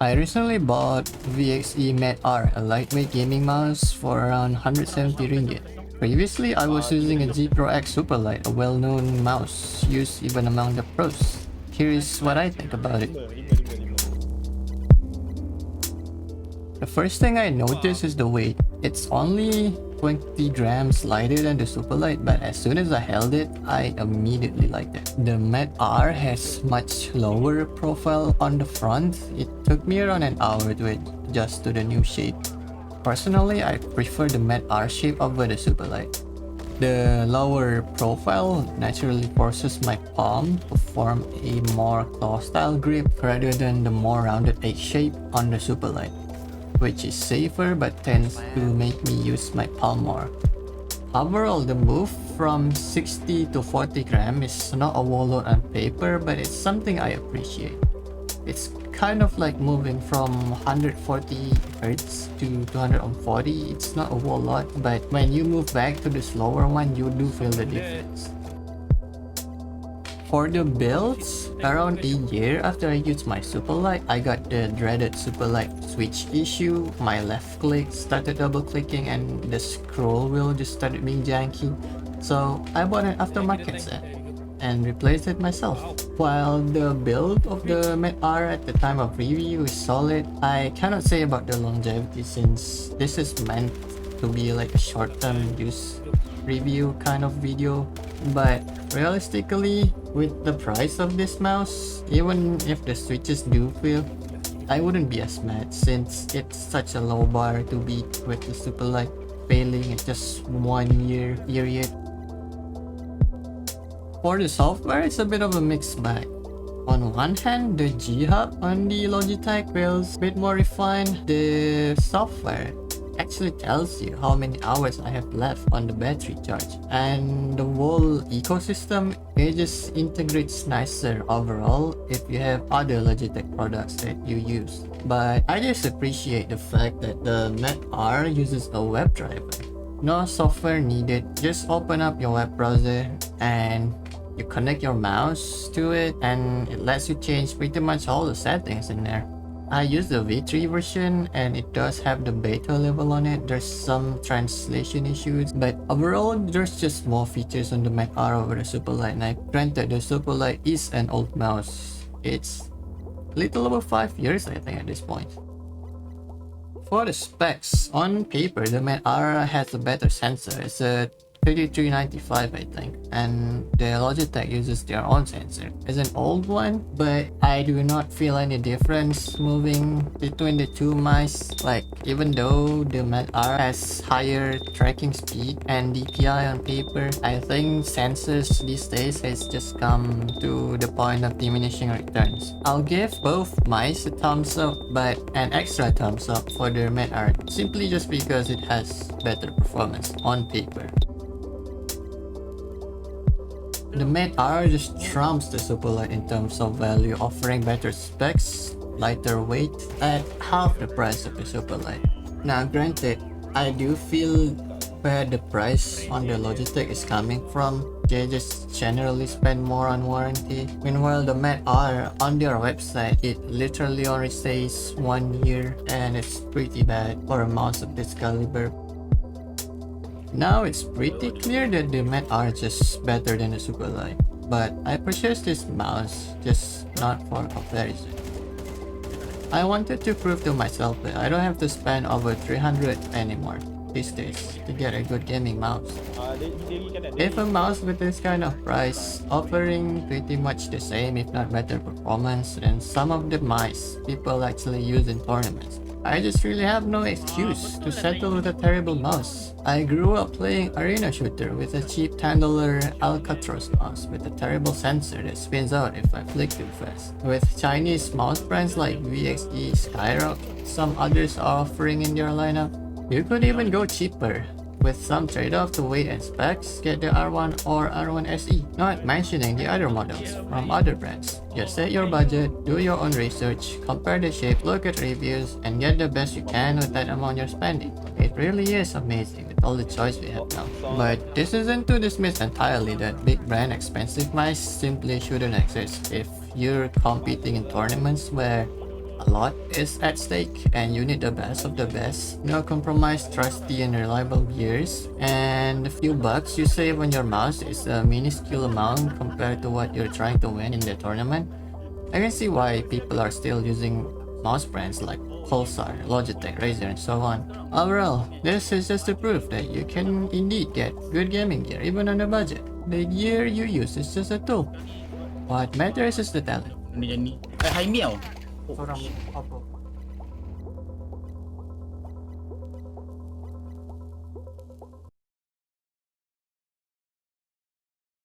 I recently bought VXE Mad R, a lightweight gaming mouse for around 170 ringgit. Previously, I was using a G Pro X Superlight, a well-known mouse used even among the pros. Here's what I think about it. The first thing I noticed is the weight. It's only 20 grams lighter than the Superlight, but as soon as I held it, I immediately liked it. The Mad R has much lower profile on the front. It took me around an hour to adjust to the new shape. Personally, I prefer the Mad R shape over the Superlight. The lower profile naturally forces my palm to form a more claw-style grip rather than the more rounded edge shape on the Superlight, which is safer but tends to make me use my palm more. Overall, the move from 60 to 40 gram is not a whole lot on paper, but it's something I appreciate. It's kind of like moving from 140 Hz to 240. It's not a whole lot, but when you move back to the slower one, you do feel the difference. For the builds, around a year after I used my Superlight, I got the dreaded Superlight switch issue. My left click started double clicking and the scroll wheel just started being janky. So I bought an aftermarket set and replaced it myself. While the build of the Mad R at the time of review is solid, I cannot say about the longevity since this is meant to be like a short-term use review kind of video. But realistically, with the price of this mouse, even if the switches do fail, I wouldn't be as mad since it's such a low bar to beat with the Superlight failing in just 1 year period. For the software, it's a bit of a mixed bag. On one hand, the G-Hub on the Logitech feels a bit more refined. The software actually tells you how many hours I have left on the battery charge, and the whole ecosystem, it just integrates nicer overall if you have other Logitech products that you use. But I just appreciate the fact that the Mad R uses a web driver. No software needed, just open up your web browser and you connect your mouse to it and it lets you change pretty much all the settings in there. I use the V3 version and it does have the beta level on it. There's some translation issues, but overall there's just more features on the Mad R over the Superlight. Now granted, the Superlight is an old mouse. It's a little over 5 years I think at this point. For the specs, on paper the Mad R has a better sensor. It's a 3395 I think, and the Logitech uses their own sensor. It's an old one, but I do not feel any difference moving between the two mice. Like, even though the Mad R has higher tracking speed and DPI on paper, I think sensors these days has just come to the point of diminishing returns. I'll give both mice a thumbs up, but an extra thumbs up for the Mad R, simply just because it has better performance on paper. The Mad R just trumps the Superlight in terms of value, offering better specs, lighter weight, at half the price of the Superlight. Now granted, I do feel where the price on the Logitech is coming from. They just generally spend more on warranty. Meanwhile, the Mad R on their website, it literally only says 1 year, and it's pretty bad for a mouse of this caliber. Now it's pretty clear that the Mad R is just better than the Superlight, but I purchased this mouse just not for comparison. I wanted to prove to myself that I don't have to spend over 300 anymore these days to get a good gaming mouse. If a mouse with this kind of price, offering pretty much the same if not better performance than some of the mice people actually use in tournaments, I just really have no excuse to settle with a terrible mouse. I grew up playing arena shooter with a cheap $10 Alcatraz mouse with a terrible sensor that spins out if I flick too fast. With Chinese mouse brands like VXE, Skyrock, some others are offering in their lineup, you could even go cheaper. With some trade-off to weight and specs, get the R1 or R1 SE, not mentioning the other models from other brands. Just set your budget, do your own research, compare the shape, look at reviews, and get the best you can with that amount you're spending. It really is amazing with all the choice we have now. But this isn't to dismiss entirely that big brand expensive mice simply shouldn't exist if you're competing in tournaments where A lot is at stake, and you need the best of the best. No compromise, trusty and reliable gears. And the few bucks you save on your mouse is a minuscule amount compared to what you're trying to win in the tournament. I can see why people are still using mouse brands like Pulsar, Logitech, Razer, and so on. Overall, this is just a proof that you can indeed get good gaming gear even on a budget. The gear you use is just a tool. What matters is the talent. Ni 海面哦。 Orang apa